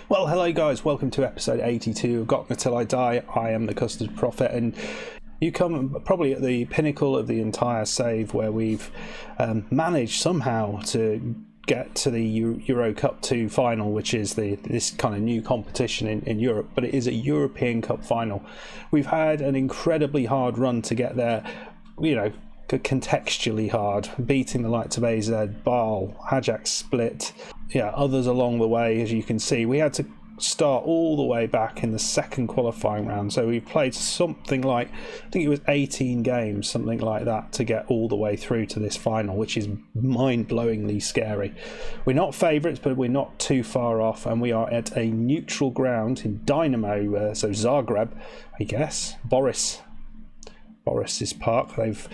Well, hello guys, welcome to episode 82 of Gottne Till I Die. I am the Custard Prophet, and you come probably at the pinnacle of the entire save where we've managed somehow to get to the Europa Cup II Final, which is this kind of new competition in Europe, but it is a European Cup Final. We've had an incredibly hard run to get there, contextually hard, beating the likes of AZ, Basel, Ajax Split, others along the way. As you can see, we had to start all the way back in the second qualifying round, so we played something like, I think it was 18 games, something like that, to get all the way through to this final, which is mind-blowingly scary. We're not favourites, but we're not too far off, and we are at a neutral ground in Dynamo, so Zagreb, I guess, Boris's park. They've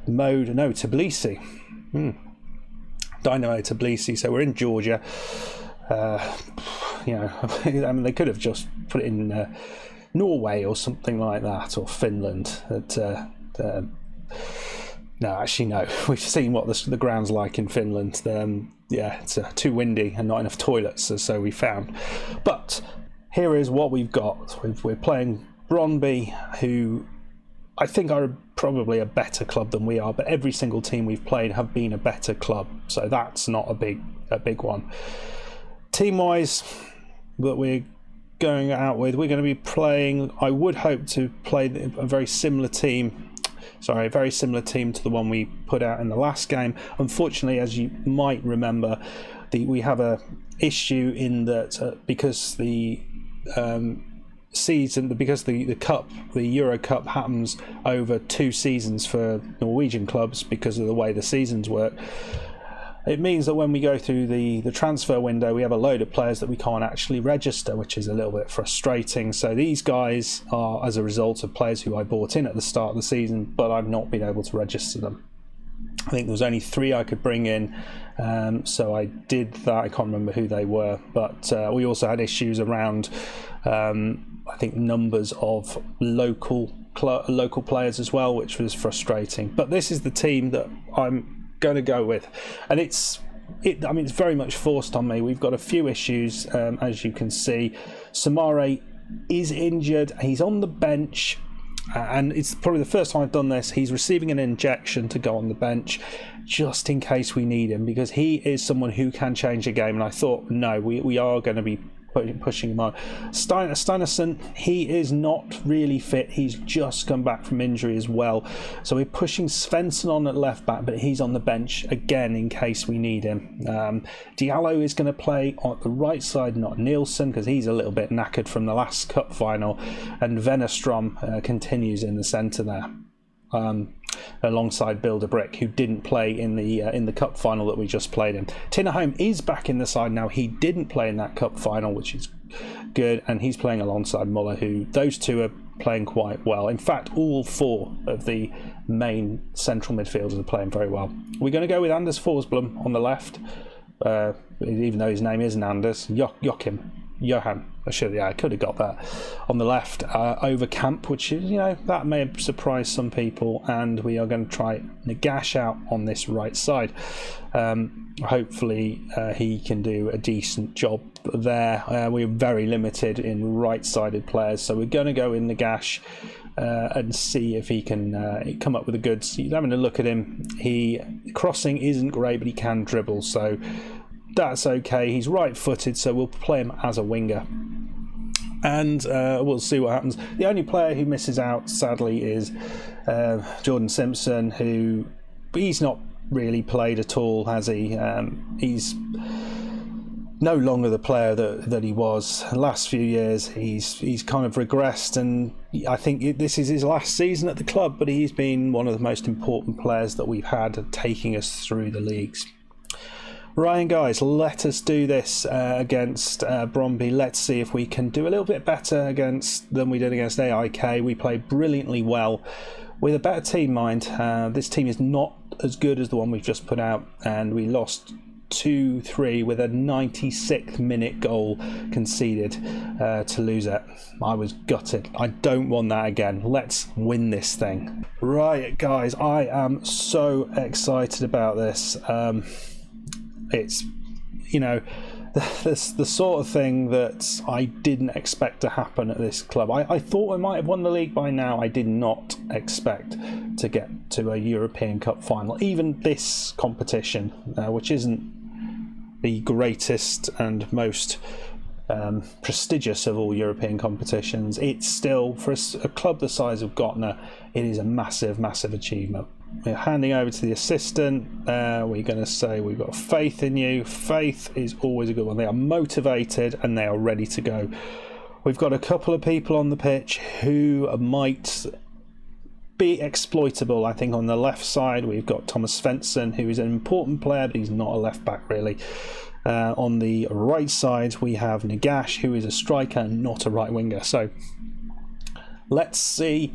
Tbilisi. Dynamo Tbilisi, so we're in Georgia. I mean, they could have just put it in Norway or something like that, or Finland. No, actually, no. We've seen what the ground's like in Finland. It's too windy and not enough toilets, so we found. But here is what we've got. We're playing Brondby, who I think are probably a better club than we are, but every single team we've played have been a better club, so that's not a big one. Team-wise, that we're going out with, we're going to be playing, I would hope to play a very similar team to the one we put out in the last game. Unfortunately, as you might remember, we have a issue in that because the Euro Cup happens over 2 seasons for Norwegian clubs because of the way the seasons work. It means that when we go through the transfer window, we have a load of players that we can't actually register, which is a little bit frustrating. So these guys are as a result of players who I bought in at the start of the season, but I've not been able to register them. I think there was only 3 I could bring in, so I did that. I can't remember who they were, but we also had issues around I think numbers of local players as well, which was frustrating. But this is the team that I'm going to go with, and it's very much forced on me. We've got a few issues, as you can see. Samare is injured. He's on the bench, and it's probably the first time I've done this. He's receiving an injection to go on the bench just in case we need him, because he is someone who can change a game, and I thought, no, we are going to be pushing him on. Steinarsson, he is not really fit. He's just come back from injury as well, so we're pushing Svensson on at left back, but he's on the bench again in case we need him. Diallo is going to play on the right side, not Nielsen, because he's a little bit knackered from the last cup final, and Wennerstrom continues in the centre there, alongside Bilderbrick, who didn't play in the cup final that we just played in. Tinnerholm is back in the side now. He didn't play in that cup final, which is good, and he's playing alongside Muller, who those two are playing quite well. In fact, all 4 of the main central midfielders are playing very well. We're going to go with Anders Forsblom on the left, even though his name isn't Anders. Johan. I could have got that on the left, over Camp, which is, that may have surprised some people, and we are going to try Nagash out on this right side. Hopefully he can do a decent job there. We're very limited in right-sided players, so we're going to go in Nagash and see if he can come up with the goods. Having a look at him, crossing isn't great, but he can dribble, so that's okay. He's right-footed, so we'll play him as a winger, and we'll see what happens. The only player who misses out, sadly, is Jordan Simpson, who he's not really played at all, has he? He's no longer the player that he was. The last few years, he's kind of regressed, and I think this is his last season at the club, but he's been one of the most important players that we've had taking us through the leagues. Right, guys, let us do this against Brondby. Let's see if we can do a little bit better than we did against AIK. We played brilliantly well with a better team, mind. This team is not as good as the one we've just put out, and we lost 2-3 with a 96th minute goal conceded to lose it. I was gutted. I don't want that again. Let's win this thing. Right, guys, I am so excited about this. It's, the sort of thing that I didn't expect to happen at this club. I thought I might have won the league by now. I did not expect to get to a European Cup final. Even this competition, which isn't the greatest and most prestigious of all European competitions, it's still, for a club the size of Gottne, it is a massive, massive achievement. We're handing over to the assistant. We're going to say we've got faith in you. Faith is always a good one. They are motivated and they are ready to go. We've got a couple of people on the pitch who might be exploitable. I think on the left side we've got Thomas Svensson, who is an important player, but he's not a left back really. On the right side we have Nagash, who is a striker and not a right winger. So let's see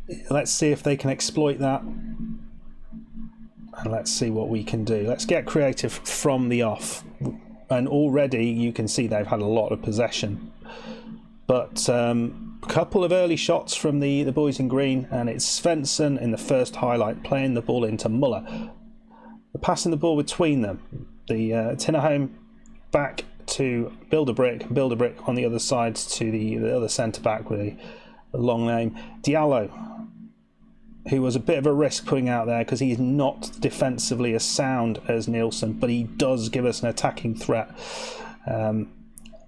if they can exploit that, and let's see what we can do. Let's get creative from the off, and already you can see they've had a lot of possession, but a couple of early shots from the boys in green, and it's Svensson in the first highlight playing the ball into Muller, passing the ball between them. The Tinnerholm back to Bilderbrick on the other side to the other centre back with a long name, Diallo, who was a bit of a risk putting out there because he's not defensively as sound as Nielsen, but he does give us an attacking threat.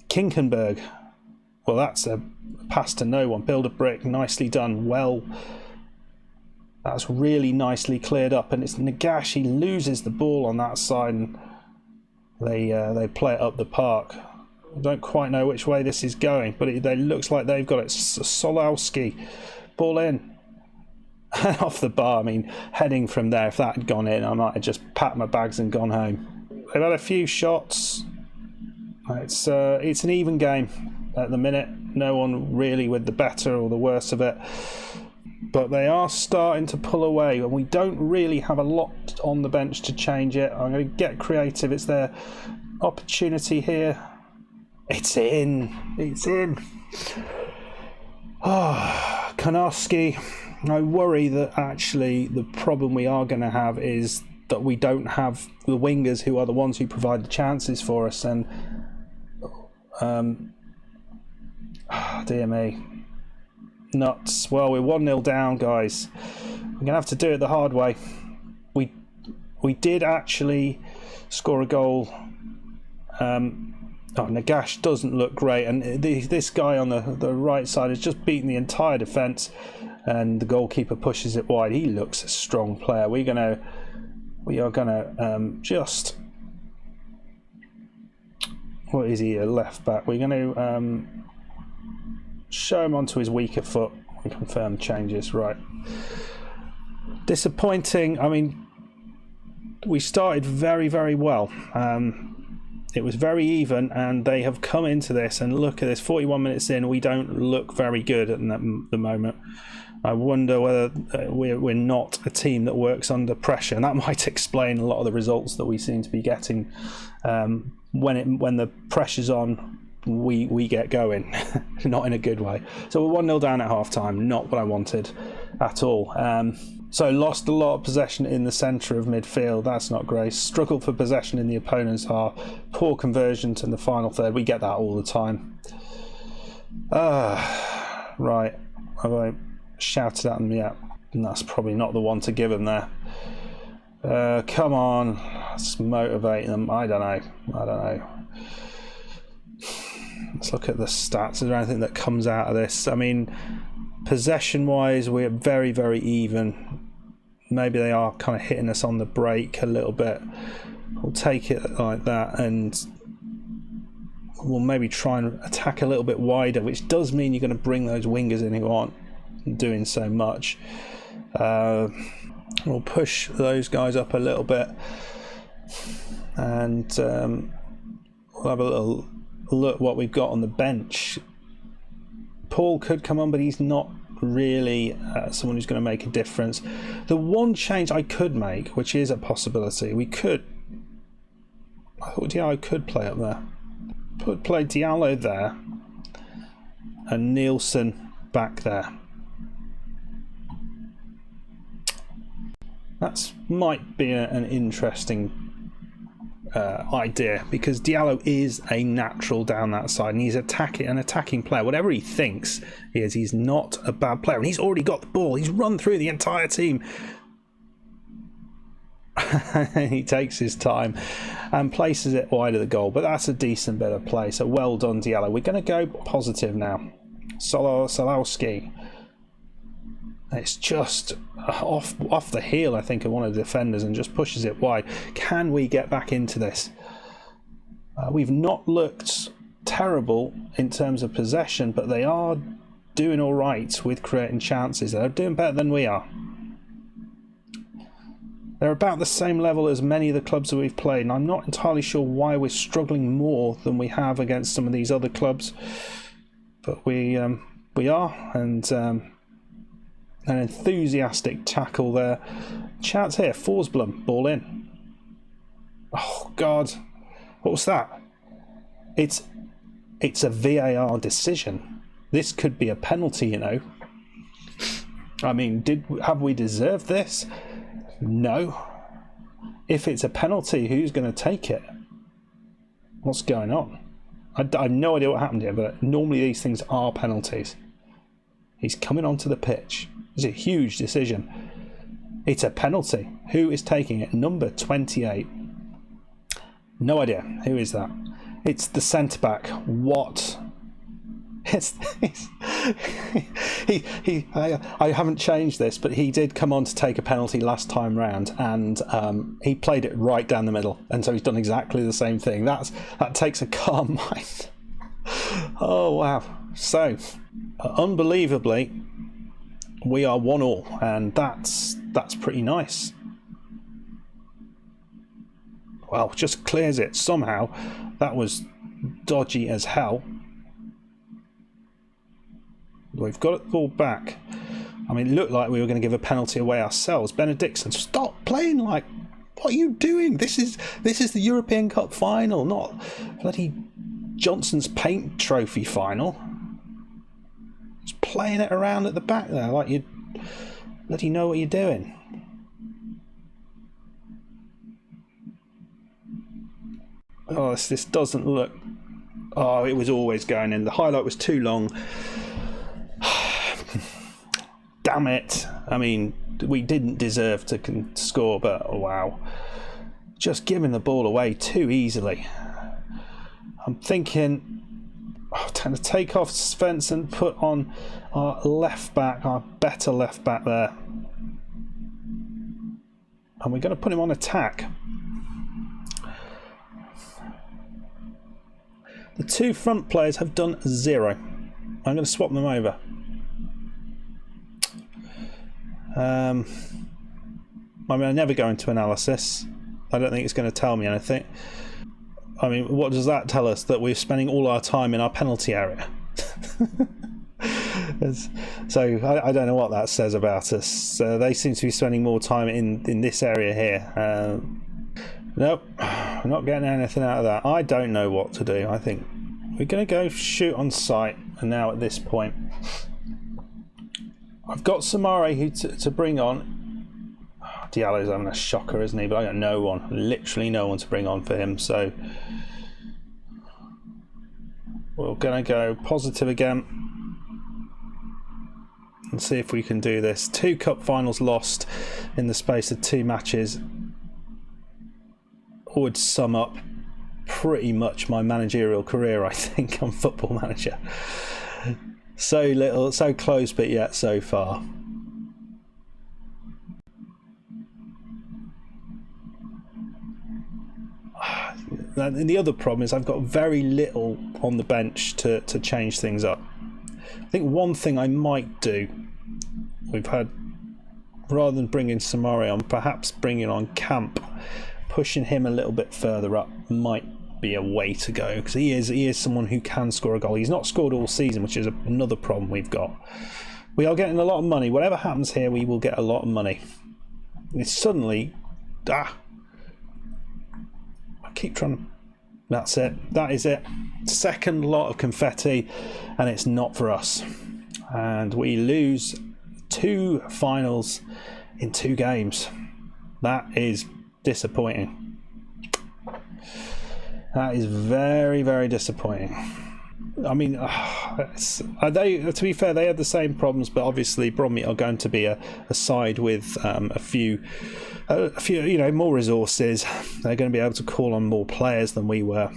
Kinkenberg, well, that's a pass to no one. Bilderbrick, nicely done. Well, that's really nicely cleared up, and it's Nagash. He loses the ball on that side, and they play it up the park. I don't quite know which way this is going, but it looks like they've got it. Solowski, ball in. Off the bar. I mean, heading from there, if that had gone in, I might have just packed my bags and gone home. They've had a few shots. It's an even game at the minute. No one really with the better or the worse of it. But they are starting to pull away, and we don't really have a lot on the bench to change it. I'm going to get creative. It's their opportunity here. It's in. It's in. Oh, Konarski. I worry that actually the problem we are going to have is that we don't have the wingers who are the ones who provide the chances for us. And dear me, nuts. Well, we're 1-0 down, guys. We're going to have to do it the hard way. We did actually score a goal. Nagash doesn't look great, and this guy on the right side has just beaten the entire defence, and the goalkeeper pushes it wide. He looks a strong player. We are gonna just, what is he, a left back? We're going to show him onto his weaker foot and confirm changes. Right, disappointing. I mean, we started very, very well. It was very even, and they have come into this, and look at this, 41 minutes in, we don't look very good at the moment. I wonder whether we're not a team that works under pressure, and that might explain a lot of the results that we seem to be getting. When the pressure's on, we get going, not in a good way. So we're 1-0 down at half-time, not what I wanted at all. So lost a lot of possession in the centre of midfield. That's not great. Struggled for possession in the opponent's half. Poor conversions in the final third. We get that all the time. Right. Have I shouted at them yet? And that's probably not the one to give them there. Come on. Let's motivate them. I don't know. Let's look at the stats. Is there anything that comes out of this? I mean, possession-wise, we're very, very even. Maybe they are kind of hitting us on the break a little bit. We'll take it like that, and we'll maybe try and attack a little bit wider, which does mean you're going to bring those wingers in who aren't doing so much. We'll push those guys up a little bit, and we'll have a little look what we've got on the bench. Paul could come on, but he's not really someone who's going to make a difference. The one change I could make, which is a possibility, I thought Diallo could play up there. Play Diallo there and Nielsen back there. That might be an interesting idea, because Diallo is a natural down that side, and he's an attacking player. Whatever he thinks he is, he's not a bad player, and he's already got the ball. He's run through the entire team. He takes his time and places it wide of the goal, but that's a decent bit of play, so well done, Diallo. We're going to go positive now. Solowski. It's just off the heel, I think, of one of the defenders, and just pushes it wide. Can we get back into this? We've not looked terrible in terms of possession, but they are doing all right with creating chances. They're doing better than we are. They're about the same level as many of the clubs that we've played, and I'm not entirely sure why we're struggling more than we have against some of these other clubs. But we are, and an enthusiastic tackle there. Chance here, Forsblom, ball in. Oh God, what was that? It's a VAR decision. This could be a penalty, you know. I mean, have we deserved this? No. If it's a penalty, who's going to take it? What's going on? I have no idea what happened here, but normally these things are penalties. He's coming onto the pitch. It's a huge decision. It's a penalty. Who is taking it? Number 28. No idea. Who is that? It's the centre-back. What? I haven't changed this, but he did come on to take a penalty last time round, and he played it right down the middle, and so he's done exactly the same thing. That takes a calm mind. Oh wow. So unbelievably, we are 1-1, and that's pretty nice. Well, just clears it somehow. That was dodgy as hell. We've got the ball back. I mean, it looked like we were going to give a penalty away ourselves. Benedictson, stop playing like... What are you doing? This is the European Cup final, not bloody Johnson's Paint Trophy final. Just playing it around at the back there like you bloody know what you're doing. Oh, this doesn't look... Oh, it was always going in. The highlight was too long. Damn it. I mean, we didn't deserve to score, but oh, wow. Just giving the ball away too easily. I'm thinking, time to take off Svensson, put on our left back, our better left back there. And we're going to put him on attack. The two front players have done 0. I'm going to swap them over. I mean, I never go into analysis. I don't think it's going to tell me anything. I mean, what does that tell us? That we're spending all our time in our penalty area. So I don't know what that says about us. They seem to be spending more time in this area here. Nope, we're not getting anything out of that. I don't know what to do. I think we're going to go shoot on sight. And now at this point, I've got Samare who to bring on. Oh, Diallo's having a shocker, isn't he? But I got no one, literally no one to bring on for him. So we're going to go positive again and see if we can do this. 2 cup finals lost in the space of 2 matches would sum up pretty much my managerial career, I think, on Football Manager. So little, so close, but yet so far. And the other problem is I've got very little on the bench to change things up. I think one thing I might do, we've had, rather than bringing Samari on, perhaps bringing on Camp, pushing him a little bit further up might be a way to go, because he is someone who can score a goal. He's not scored all season, which is another problem we've got. We are getting a lot of money. Whatever happens here, we will get a lot of money. It's suddenly I keep trying to... That's it. That is it. Second lot of confetti, and it's not for us. And we lose 2 finals in 2 games. That is disappointing. That is very, very disappointing. I mean, to be fair, they had the same problems, but obviously Brondby are going to be a side with a few, more resources. They're going to be able to call on more players than we were.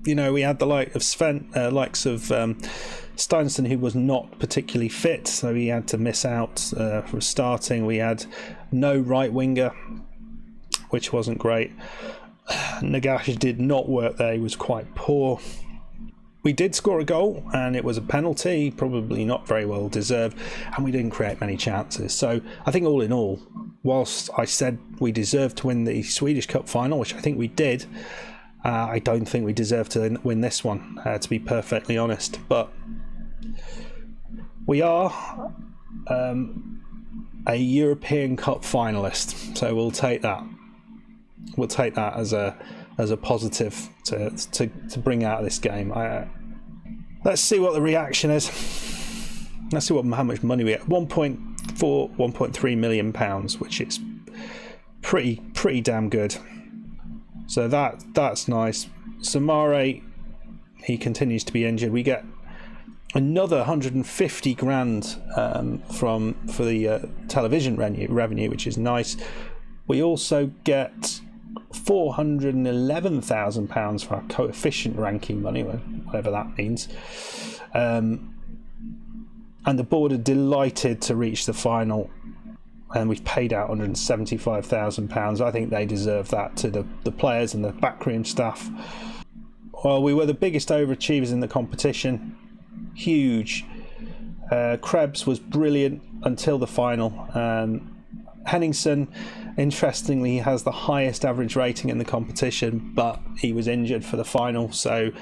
We had the likes of Steinsson, who was not particularly fit, so he had to miss out from starting. We had no right winger, which wasn't great. Nagash did not work there. He was quite poor. We did score a goal, and it was a penalty, probably not very well deserved, and we didn't create many chances. So I think all in all, whilst I said we deserved to win the Swedish Cup final, which I think we did, I don't think we deserve to win this one, to be perfectly honest. But we are a European Cup finalist, so we'll take that. We'll take that as a positive to bring out of this game. Let's see what the reaction is. Let's see how much money we get. 1.3 million pounds, which is pretty damn good. So that's nice. Samare, he continues to be injured. We get another 150 grand for the television revenue, which is nice. We also get £411,000 for our coefficient ranking money, whatever that means. And the board are delighted to reach the final, and we've paid out £175,000. I think they deserve that to the players and the backroom staff. Well, we were the biggest overachievers in the competition. Huge. Krebs was brilliant until the final. Henningsen, interestingly, he has the highest average rating in the competition, but he was injured for the final. So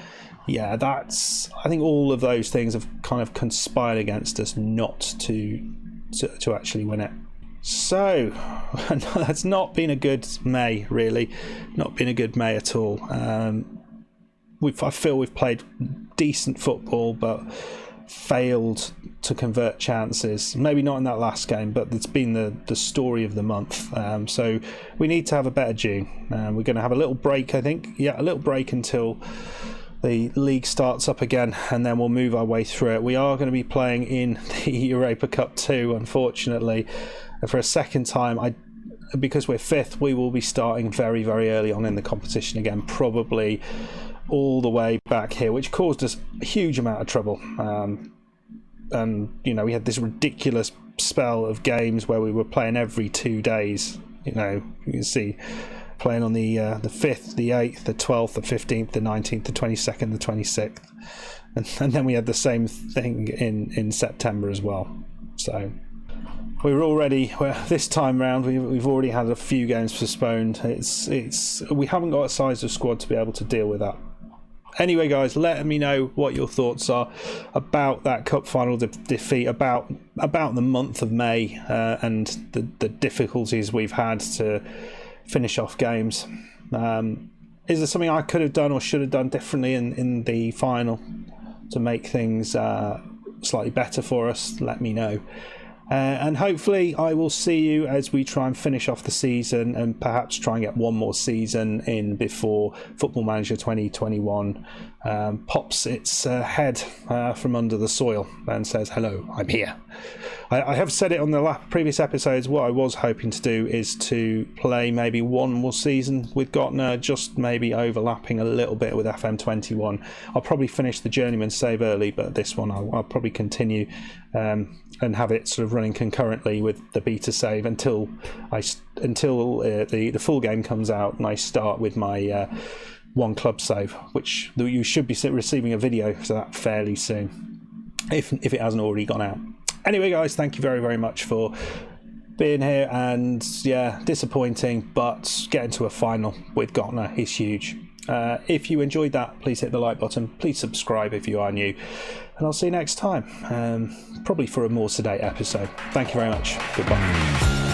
yeah, I think all of those things have kind of conspired against us not to actually win it. So that's not been a good May, really. Not been a good May at all. I feel we've played decent football, but failed to convert chances. Maybe not in that last game, but it's been the story of the month. So we need to have a better June. We're going to have a little break, I think. Yeah, a little break until the league starts up again, and then we'll move our way through it. We are going to be playing in the Europa Cup II, unfortunately, for a second time. Because we're fifth, we will be starting very, very early on in the competition again, probably all the way back here, which caused us a huge amount of trouble. And we had this ridiculous spell of games where we were playing every 2 days. You can see playing on the 5th, the 8th, the 12th, the 15th, the 19th, the 22nd, the 26th, and then we had the same thing in September as well. So this time round we've already had a few games postponed. We haven't got a size of squad to be able to deal with that. Anyway, guys, let me know what your thoughts are about that cup final defeat, about the month of May, and the difficulties we've had to finish off games. Is there something I could have done or should have done differently in the final to make things slightly better for us? Let me know. And hopefully I will see you as we try and finish off the season, and perhaps try and get one more season in before Football Manager 2021 pops its head from under the soil and says, hello, I'm here. I have said it on the previous episodes. What I was hoping to do is to play maybe one more season with Gottne, just maybe overlapping a little bit with FM21. I'll probably finish the Journeyman save early, but this one I'll probably continue and have it sort of running concurrently with the beta save until the full game comes out and I start with my one club save, which you should be receiving a video for that fairly soon, if it hasn't already gone out. Anyway, guys, thank you very, very much for being here, and yeah, disappointing, but getting to a final with Gottne is huge. If you enjoyed that, please hit the like button, please subscribe if you are new, and I'll see you next time, probably for a more sedate episode. Thank you very much. Goodbye.